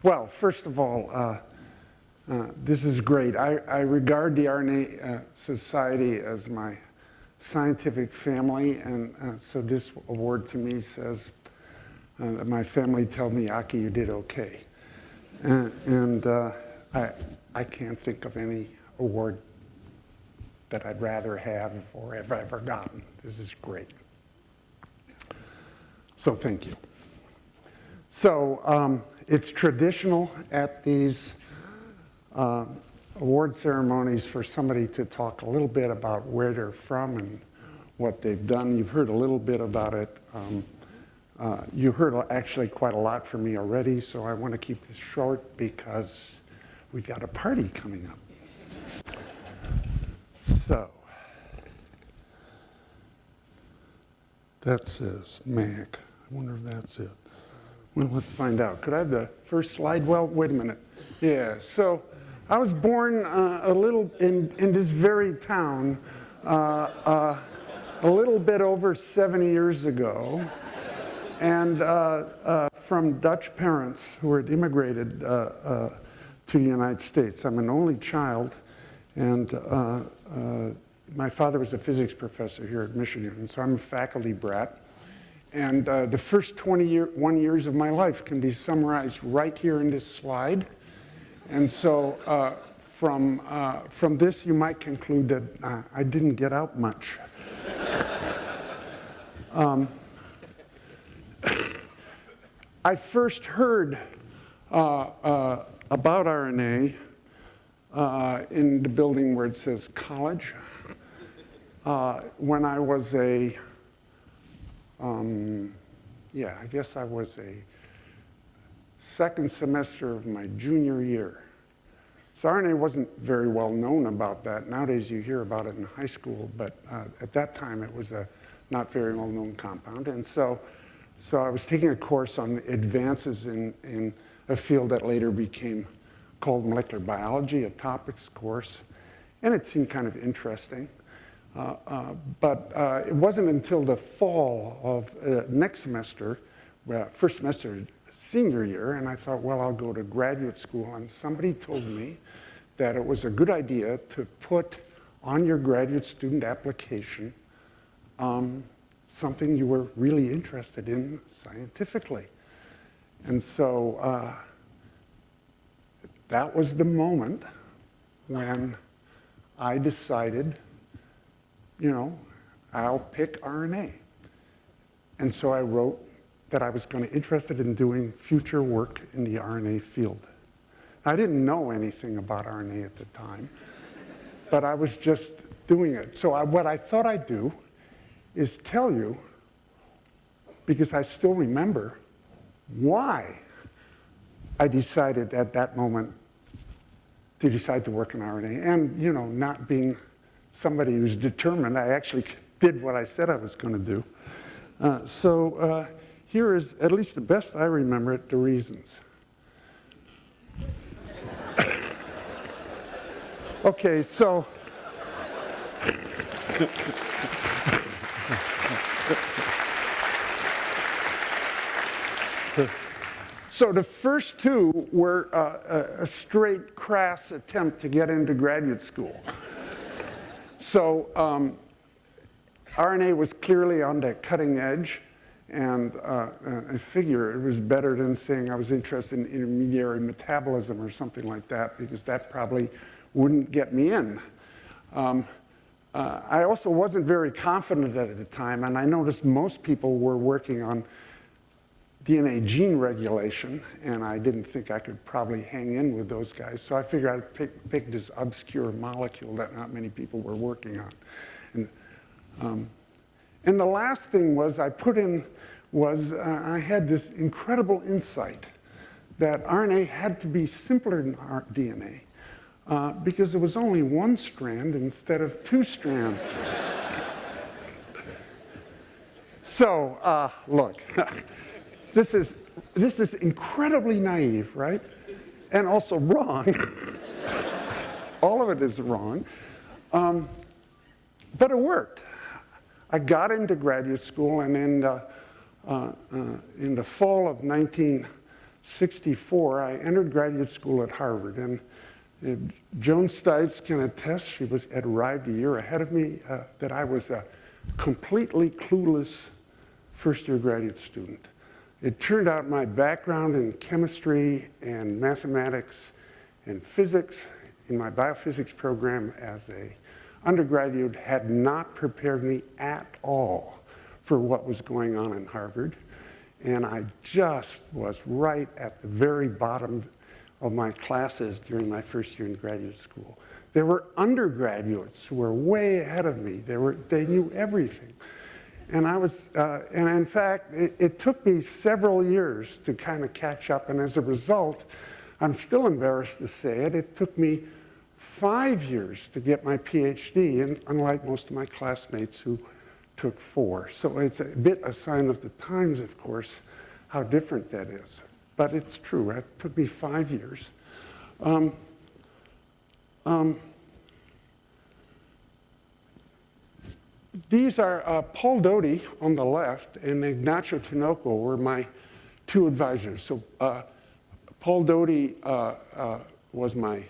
Well, first of all, this is great. I regard the RNA Society as my scientific family, and so this award to me says that my family told me, Aki, you did okay. And I can't think of any award that I'd rather have or have ever gotten. This is great. So thank you. So it's traditional at these award ceremonies for somebody to talk a little bit about where they're from and what they've done. You've heard a little bit about it. You heard actually quite a lot from me already, so I want to keep this short because we got a party coming up. So, that says Mac. I wonder if that's it. Well, let's find out. Could I have the first slide? Well, wait a minute. Yeah, so I was born a little in this very town a little bit over 70 years ago, and from Dutch parents who had immigrated to the United States. I'm an only child, and my father was a physics professor here at Michigan, and so I'm a faculty brat. And the first 21 years of my life can be summarized right here in this slide. And so from this, you might conclude that I didn't get out much. I first heard about RNA in the building where it says college when I was I guess I was a second semester of my junior year. So RNA wasn't very well known about that. Nowadays you hear about it in high school, but at that time it was a not very well known compound. And so I was taking a course on advances in a field that later became called molecular biology, a topics course, and it seemed kind of interesting. But it wasn't until the fall of next semester, first semester, senior year, and I thought, well, I'll go to graduate school. And somebody told me that it was a good idea to put on your graduate student application something you were really interested in scientifically. And so that was the moment when I decided, you know, I'll pick RNA. And so I wrote that I was going to be interested in doing future work in the RNA field. I didn't know anything about RNA at the time, but I was just doing it. So what I thought I'd do is tell you, because I still remember, why I decided at that moment to decide to work in RNA. And, you know, not being somebody who's determined, I actually did what I said I was going to do. So here is, at least the best I remember it, the reasons. Okay, so so the first two were a straight crass attempt to get into graduate school. So RNA was clearly on the cutting edge, and I figure it was better than saying I was interested in intermediary metabolism or something like that, because that probably wouldn't get me in. I also wasn't very confident at the time, and I noticed most people were working on DNA gene regulation, and I didn't think I could probably hang in with those guys. So I figured I'd pick this obscure molecule that not many people were working on. And the last thing was I had this incredible insight that RNA had to be simpler than DNA because it was only one strand instead of two strands. So look. This is incredibly naive, right? And also wrong. All of it is wrong. But it worked. I got into graduate school, and in the fall of 19 1964, I entered graduate school at Harvard. And Joan Stites can attest, she had arrived a year ahead of me, that I was a completely clueless first-year graduate student. It turned out my background in chemistry and mathematics and physics in my biophysics program as an undergraduate had not prepared me at all for what was going on in Harvard. And I just was right at the very bottom of my classes during my first year in graduate school. There were undergraduates who were way ahead of me. They knew everything. And and in fact, it took me several years to kind of catch up. And as a result, I'm still embarrassed to say it, it took me 5 years to get my PhD, and unlike most of my classmates who took 4. So it's a bit a sign of the times, of course, how different that is. But it's true, it took me 5 years. These are Paul Doty on the left and Ignacio Tinoco were my 2 advisors. So Paul Doty was my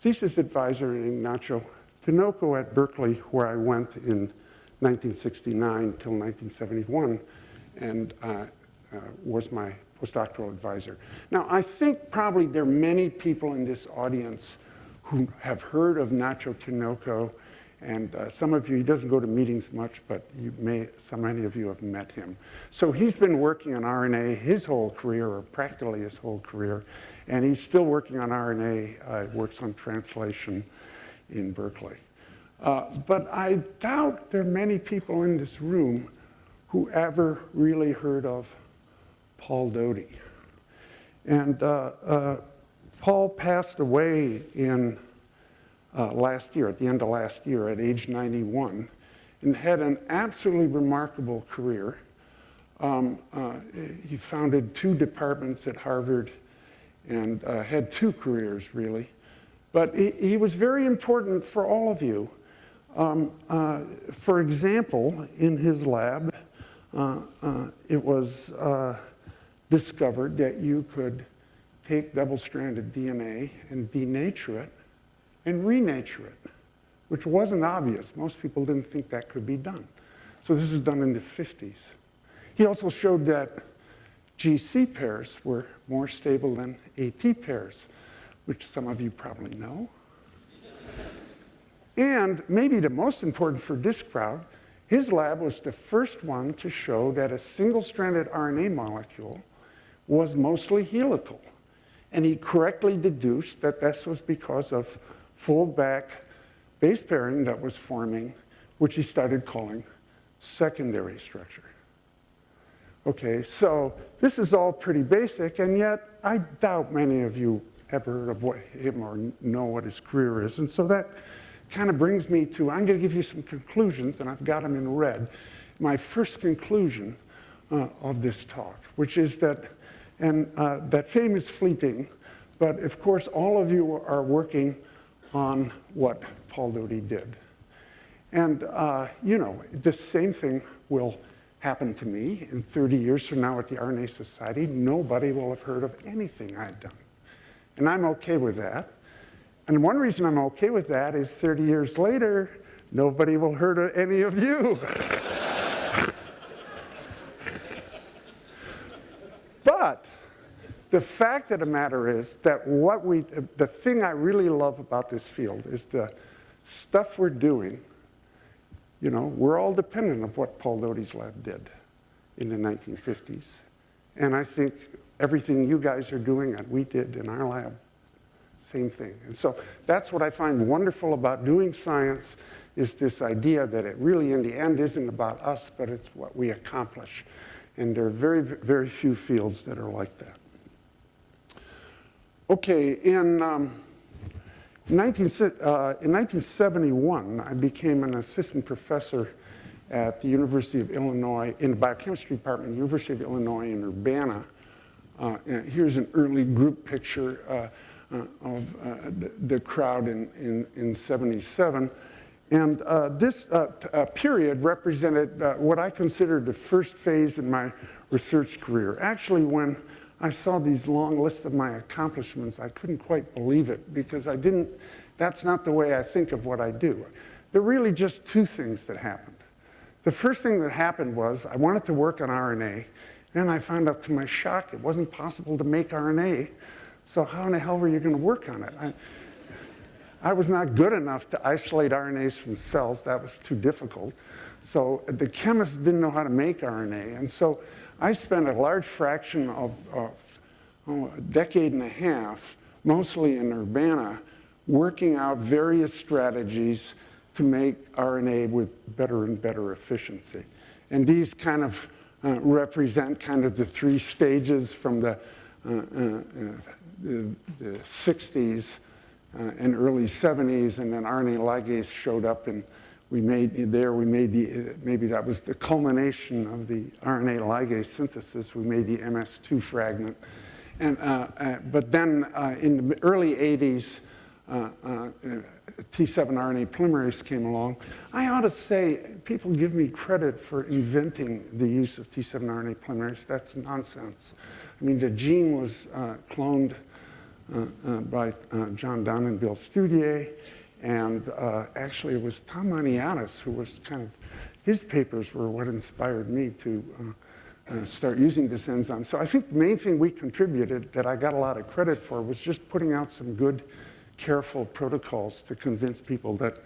thesis advisor, and Ignacio Tinoco at Berkeley, where I went in 1969 till 1971, and was my postdoctoral advisor. Now, I think probably there are many people in this audience who have heard of Nacho Tinoco, and some of you, he doesn't go to meetings much, but many of you have met him. So he's been working on RNA his whole career, or practically his whole career, and he's still working on RNA, works on translation in Berkeley. But I doubt there are many people in this room who ever really heard of Paul Doty. And Paul passed away in last year, at the end of last year, at age 91, and had an absolutely remarkable career. He founded 2 departments at Harvard and had 2 careers, really. But he was very important for all of you. For example, in his lab, it was discovered that you could take double-stranded DNA and denature it and renature it, which wasn't obvious. Most people didn't think that could be done. So this was done in the 50s. He also showed that GC pairs were more stable than AT pairs, which some of you probably know. And maybe the most important for this crowd, his lab was the first one to show that a single-stranded RNA molecule was mostly helical. And he correctly deduced that this was because of fold-back base pairing that was forming, which he started calling secondary structure. Okay, so this is all pretty basic, and yet I doubt many of you have heard of him or know what his career is. And so that kind of brings me to, I'm going to give you some conclusions, and I've got them in red. My first conclusion of this talk, which is that, and that fame is fleeting, but of course all of you are working on what Paul Doty did. And you know, the same thing will happen to me in 30 years from now at the RNA Society. Nobody will have heard of anything I've done. And I'm okay with that. And one reason I'm okay with that is 30 years later, nobody will heard of any of you. But the fact of the matter is that the thing I really love about this field is the stuff we're doing. You know, we're all dependent on what Paul Doty's lab did in the 1950s. And I think everything you guys are doing and we did in our lab, same thing. And so that's what I find wonderful about doing science, is this idea that it really in the end isn't about us, but it's what we accomplish. And there are very, very few fields that are like that. Okay, in 1971, I became an assistant professor at the University of Illinois, in the biochemistry department, University of Illinois in Urbana. Here's an early group picture of the crowd in 77. And this period represented what I considered the first phase in my research career. Actually, when I saw these long lists of my accomplishments, I couldn't quite believe it because that's not the way I think of what I do. There are really just two things that happened. The first thing that happened was I wanted to work on RNA, and I found out to my shock it wasn't possible to make RNA, so how in the hell were you going to work on it? I was not good enough to isolate RNAs from cells. That was too difficult. So the chemists didn't know how to make RNA, and so I spent a large fraction of a decade and a half, mostly in Urbana, working out various strategies to make RNA with better and better efficiency. And these kind of represent kind of the three stages from the 60s and early 70s, and then RNA ligase showed up, and maybe that was the culmination of the RNA ligase synthesis. We made the MS2 fragment. But then in the early 80s, T7 RNA polymerase came along. I ought to say, people give me credit for inventing the use of T7 RNA polymerase. That's nonsense. I mean, the gene was cloned by John Dunn and Bill Studier, and actually it was Tom Maniatis who was his papers were what inspired me to start using this enzyme. So I think the main thing we contributed that I got a lot of credit for was just putting out some good, careful protocols to convince people that,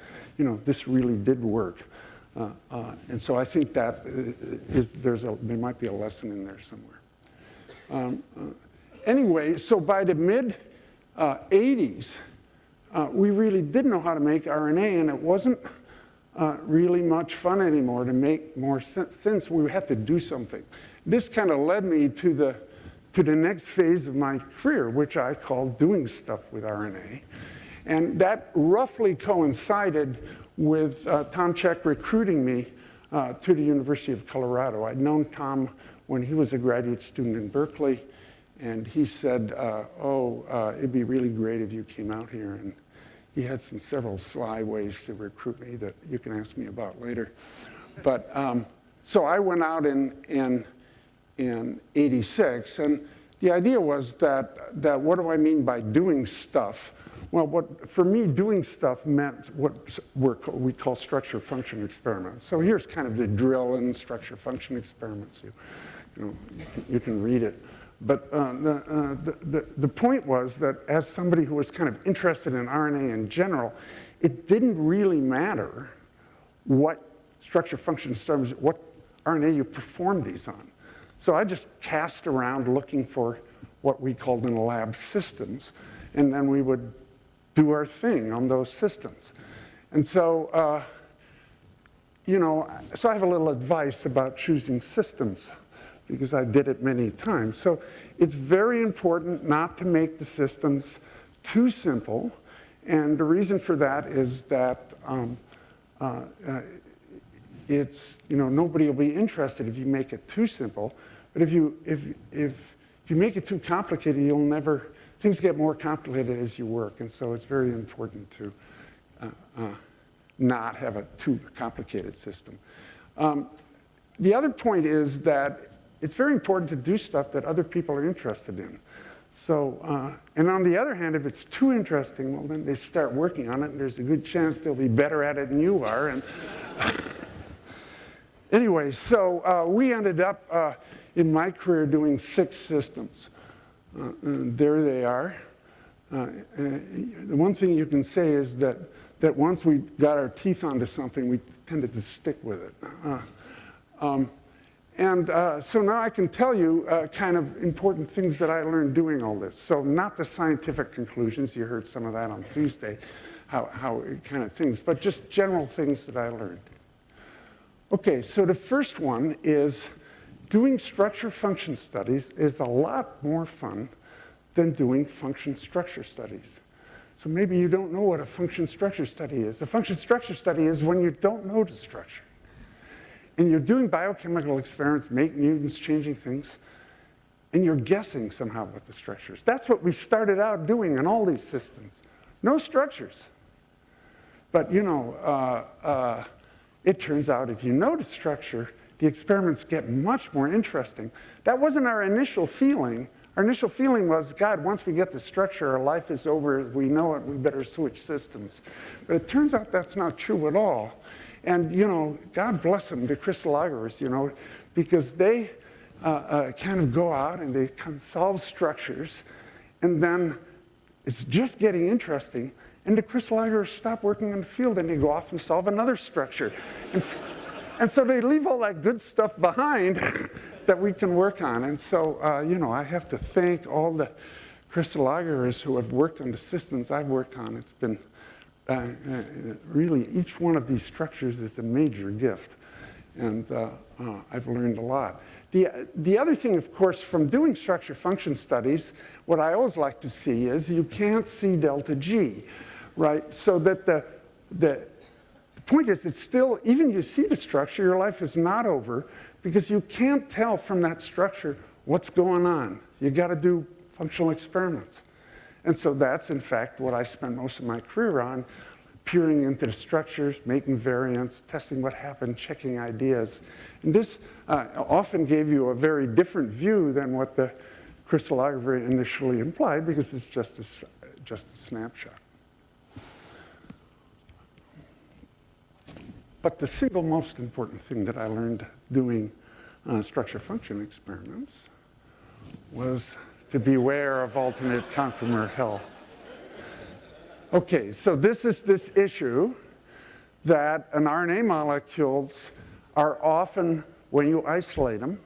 this really did work. And so I think that there might be a lesson in there somewhere. Anyway, so by the mid-80s, we really did know how to make RNA, and it wasn't really much fun anymore to make more sense. We had to do something. This kind of led me to the next phase of my career, which I call doing stuff with RNA. And that roughly coincided with Tom Check recruiting me to the University of Colorado. I'd known Tom when he was a graduate student in Berkeley, and he said, it'd be really great if you came out here. And he had several sly ways to recruit me that you can ask me about later. But so I went out in '86, and the idea was that what do I mean by doing stuff? Well, for me, doing stuff meant what we call structure-function experiments. So here's kind of the drill in structure-function experiments. You can read it. But the point was that as somebody who was kind of interested in RNA in general, it didn't really matter what structure-function experiments, what RNA you performed these on. So I just cast around looking for what we called in the lab systems, and then we would do our thing on those systems. And so, so I have a little advice about choosing systems, because I did it many times. So it's very important not to make the systems too simple. And the reason for that is that nobody will be interested if you make it too simple. But if you make it too complicated, things get more complicated as you work. And so it's very important to not have a too complicated system. The other point is that it's very important to do stuff that other people are interested in. So, and on the other hand, if it's too interesting, well, then they start working on it, and there's a good chance they'll be better at it than you are. And anyway, so we ended up in my career doing 6 systems. There they are. The one thing you can say is that once we got our teeth onto something, we tended to stick with it. So now I can tell you kind of important things that I learned doing all this. So not the scientific conclusions, you heard some of that on Tuesday, how kind of things, but just general things that I learned. Okay, so the first one is doing structure-function studies is a lot more fun than doing function-structure studies. So maybe you don't know what a function-structure study is. A function-structure study is when you don't know the structure. And you're doing biochemical experiments, making mutants, changing things, and you're guessing somehow what the structure is. That's what we started out doing in all these systems. No structures. But it turns out if you know the structure, the experiments get much more interesting. That wasn't our initial feeling. Our initial feeling was, God, once we get the structure, our life is over. We know it. We better switch systems. But it turns out that's not true at all. And, God bless them, the crystallographers, because they kind of go out and they kind of solve structures. And then it's just getting interesting. And the crystallographers stop working in the field and they go off and solve another structure. And so they leave all that good stuff behind that we can work on. And so, I have to thank all the crystallographers who have worked on the systems I've worked on. It's been really, each one of these structures is a major gift. And I've learned a lot. The other thing, of course, from doing structure function studies, what I always like to see is you can't see delta G, right? So that the point is, it's still, even you see the structure, your life is not over because you can't tell from that structure what's going on. You got to do functional experiments. And so that's, in fact, what I spent most of my career on, peering into the structures, making variants, testing what happened, checking ideas. And this often gave you a very different view than what the crystallography initially implied, because it's just a snapshot. But the single most important thing that I learned doing structure function experiments was to beware of alternate conformer hell. Okay, so this is this issue that an RNA molecules are often, when you isolate them,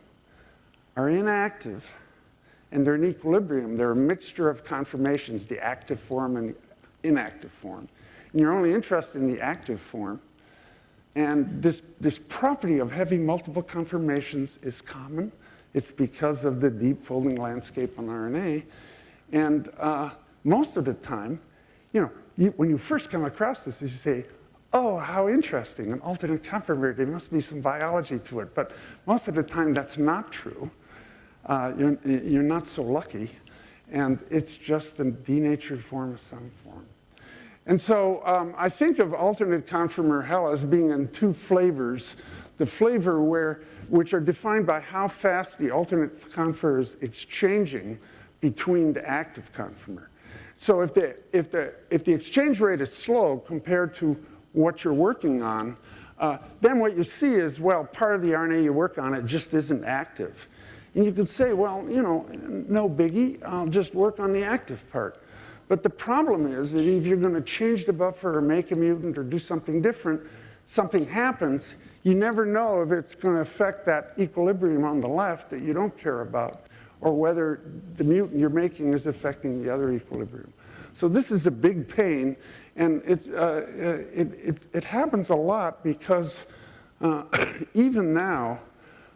are inactive, and they're in equilibrium. They're a mixture of conformations, the active form and the inactive form. And you're only interested in the active form. And this property of having multiple conformations is common. It's because of the deep folding landscape on RNA. And most of the time, when you first come across this, you say, oh, how interesting, an alternate conformer, there must be some biology to it. But most of the time, that's not true. You're not so lucky. And it's just a denatured form of some form. And so I think of alternate conformer hell as being in two flavors. The flavor which are defined by how fast the alternate conformer is exchanging between the active conformer. So if the exchange rate is slow compared to what you're working on, then what you see is, well, part of the RNA you work on, it just isn't active. And you could say, well, no biggie, I'll just work on the active part. But the problem is that if you're going to change the buffer or make a mutant or do something different, something happens, you never know if it's going to affect that equilibrium on the left that you don't care about, or whether the mutant you're making is affecting the other equilibrium. So this is a big pain, and it happens a lot because even now,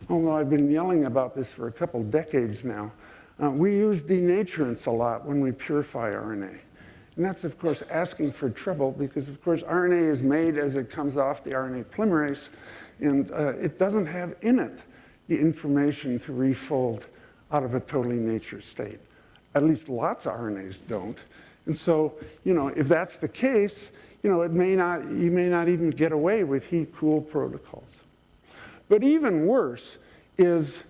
although I've been yelling about this for a couple decades now, we use denaturants a lot when we purify RNA. And that's, of course, asking for trouble because, of course, RNA is made as it comes off the RNA polymerase, and it doesn't have in it the information to refold out of a totally natured state. At least lots of RNAs don't. And so, if that's the case, you may not even get away with heat-cool protocols. But even worse is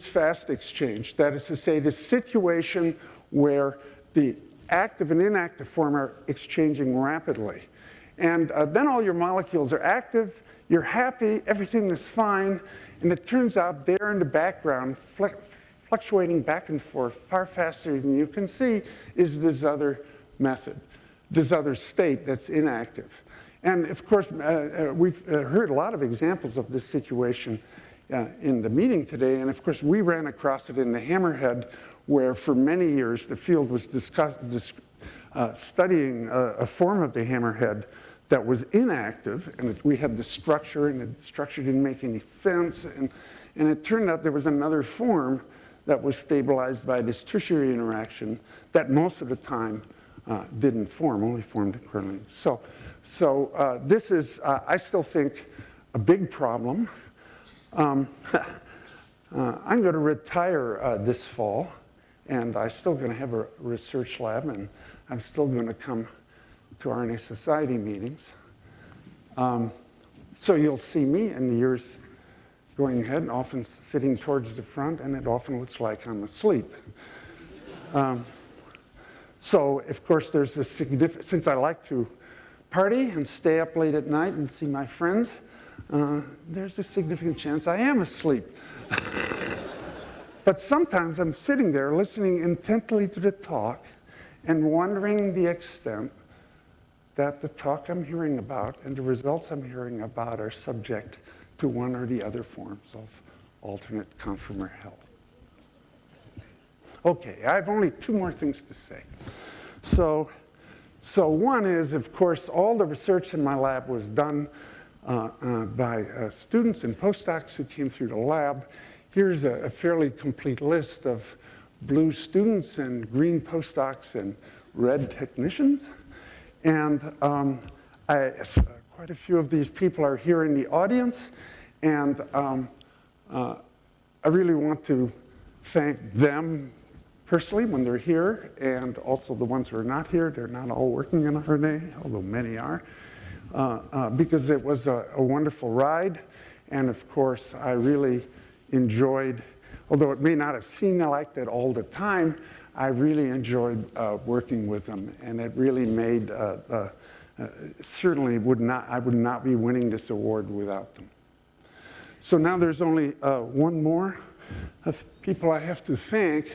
fast exchange. That is to say, the situation where the active and inactive form are exchanging rapidly. And then all your molecules are active, you're happy, everything is fine, and it turns out there in the background, fluctuating back and forth far faster than you can see, is this other method, this other state that's inactive. And of course, we've heard a lot of examples of this situation in the meeting today, and of course we ran across it in the Hammerhead, where for many years the field was studying a form of the Hammerhead that was inactive, and we had the structure, and the structure didn't make any sense, and it turned out there was another form that was stabilized by this tertiary interaction that most of the time didn't form, only formed incrementally. So this is, I still think, a big problem. I'm going to retire this fall, and I'm still going to have a research lab, and I'm still going to come to RNA Society meetings. So you'll see me in the years going ahead, often sitting towards the front, and it often looks like I'm asleep. So, of course, there's this significant, since I like to party and stay up late at night and see my friends, there's a significant chance I am asleep. But sometimes I'm sitting there listening intently to the talk and wondering the extent that the talk I'm hearing about and the results I'm hearing about are subject to one or the other forms of alternate conformer health. Okay, I have only two more things to say. So one is, of course, all the research in my lab was done by students and postdocs who came through the lab. Here's a fairly complete list of blue students and green postdocs and red technicians. And quite a few of these people are here in the audience. And I really want to thank them personally when they're here, and also the ones who are not here. They're not all working in RNA, although many are, because it was a wonderful ride. And of course, I really enjoyed, although it may not have seemed like that all the time, I really enjoyed working with them. And it really made, certainly I would not be winning this award without them. So now there's only one more of people I have to thank,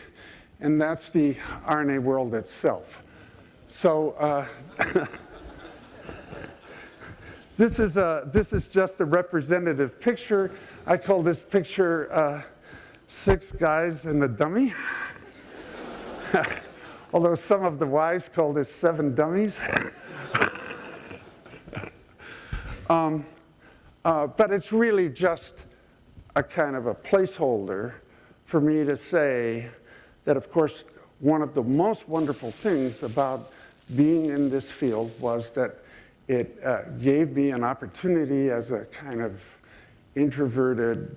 and that's the RNA world itself. So this is just a representative picture. I call this picture 6 guys and a dummy. Although some of the wives call this 7 dummies. But it's really just a kind of a placeholder for me to say that, of course, one of the most wonderful things about being in this field was that it gave me an opportunity as a kind of introverted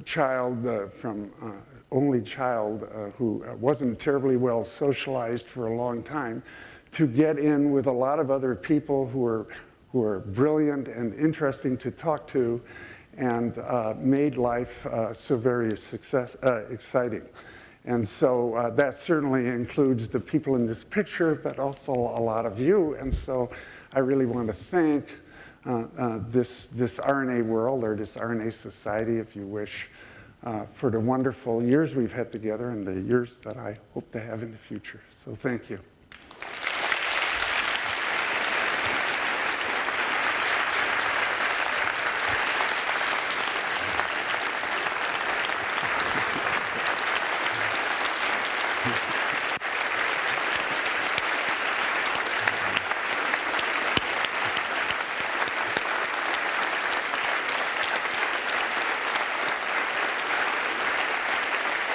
child only child who wasn't terribly well socialized for a long time, to get in with a lot of other people who were brilliant and interesting to talk to, and made life so very exciting. And so that certainly includes the people in this picture, but also a lot of you. And so I really want to thank this RNA world, or this RNA society, if you wish, for the wonderful years we've had together and the years that I hope to have in the future. So thank you.